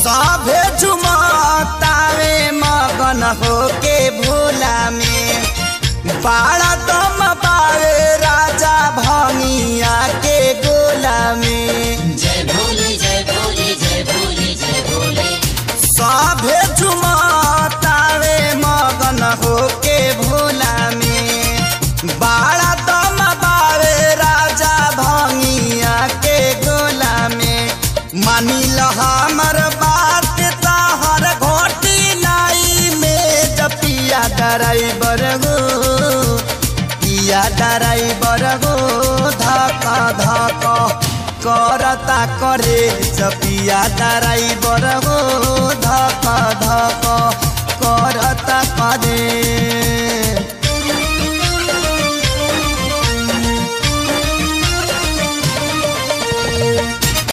सभे झुमतावे मगन होके भोला में बाड़ा दम पावे राजा भंगिया के गोला में। जय भोले जय भोले जय भोले जय भोले। सभे झुमतावे मगन होके भोला में बाड़ा दम पावे राजा भंगिया के गोला में। मानी ल हमर बात तहर घोटी नाई में जपिया ड्राइवर गो पिया ड्राइवर गो धक धक करता करे जपिया ड्राइवर गो धक धक करता करे।